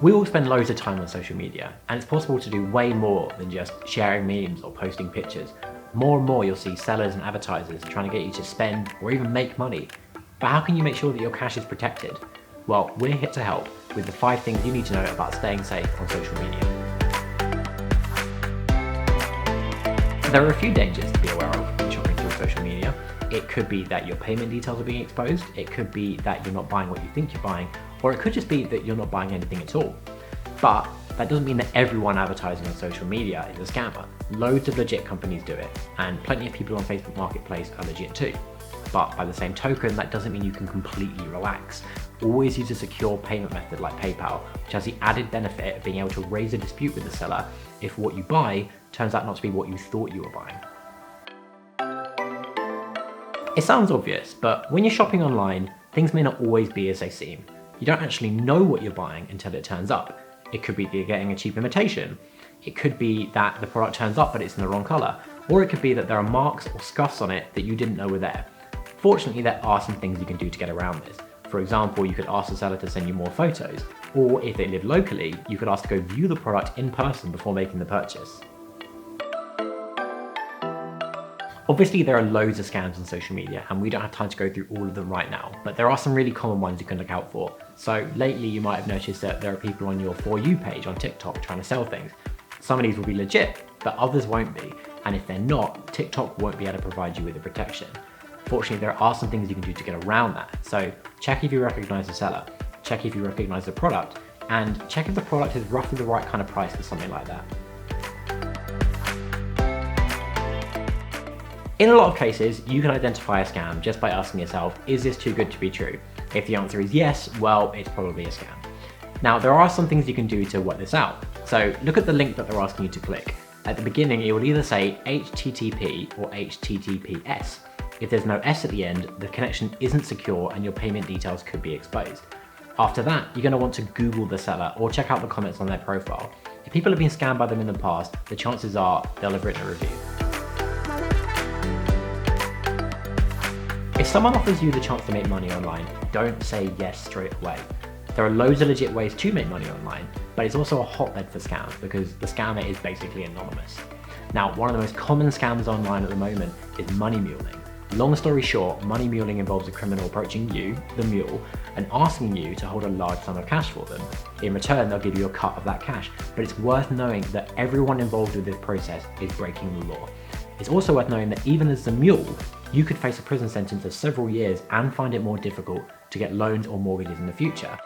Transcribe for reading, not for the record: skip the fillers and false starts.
We all spend loads of time on social media, and it's possible to do way more than just sharing memes or posting pictures. More and more you'll see sellers and advertisers trying to get you to spend or even make money. But how can you make sure that your cash is protected? Well, we're here to help with the 5 things you need to know about staying safe on social media. There are a few dangers to be aware of when shopping through social media. It could be that your payment details are being exposed, it could be that you're not buying what you think you're buying, or it could just be that you're not buying anything at all. But that doesn't mean that everyone advertising on social media is a scammer. Loads of legit companies do it, and plenty of people on Facebook Marketplace are legit too. But by the same token, that doesn't mean you can completely relax. Always use a secure payment method like PayPal, which has the added benefit of being able to raise a dispute with the seller if what you buy turns out not to be what you thought you were buying. It sounds obvious, but when you're shopping online, things may not always be as they seem. You don't actually know what you're buying until it turns up. It could be that you're getting a cheap imitation. It could be that the product turns up but it's in the wrong color. Or it could be that there are marks or scuffs on it that you didn't know were there. Fortunately, there are some things you can do to get around this. For example, you could ask the seller to send you more photos, or if they live locally, you could ask to go view the product in person before making the purchase. Obviously, there are loads of scams on social media, and we don't have time to go through all of them right now, but there are some really common ones you can look out for. So lately, you might have noticed that there are people on your For You page on TikTok trying to sell things. Some of these will be legit, but others won't be. And if they're not, TikTok won't be able to provide you with the protection. Fortunately, there are some things you can do to get around that. So check if you recognize the seller, check if you recognize the product, and check if the product is roughly the right kind of price for something like that. In a lot of cases, you can identify a scam just by asking yourself, is this too good to be true? If the answer is yes, well, it's probably a scam. Now, there are some things you can do to work this out. So look at the link that they're asking you to click. At the beginning, it will either say HTTP or HTTPS. If there's no S at the end, the connection isn't secure and your payment details could be exposed. After that, you're going to want to Google the seller or check out the comments on their profile. If people have been scammed by them in the past, the chances are they'll have written a review. If someone offers you the chance to make money online, don't say yes straight away. There are loads of legit ways to make money online, but it's also a hotbed for scams because the scammer is basically anonymous. Now, one of the most common scams online at the moment is money muling. Long story short, money muling involves a criminal approaching you, the mule, and asking you to hold a large sum of cash for them. In return, they'll give you a cut of that cash, but it's worth knowing that everyone involved with this process is breaking the law. It's also worth knowing that even as the mule, you could face a prison sentence of several years and find it more difficult to get loans or mortgages in the future.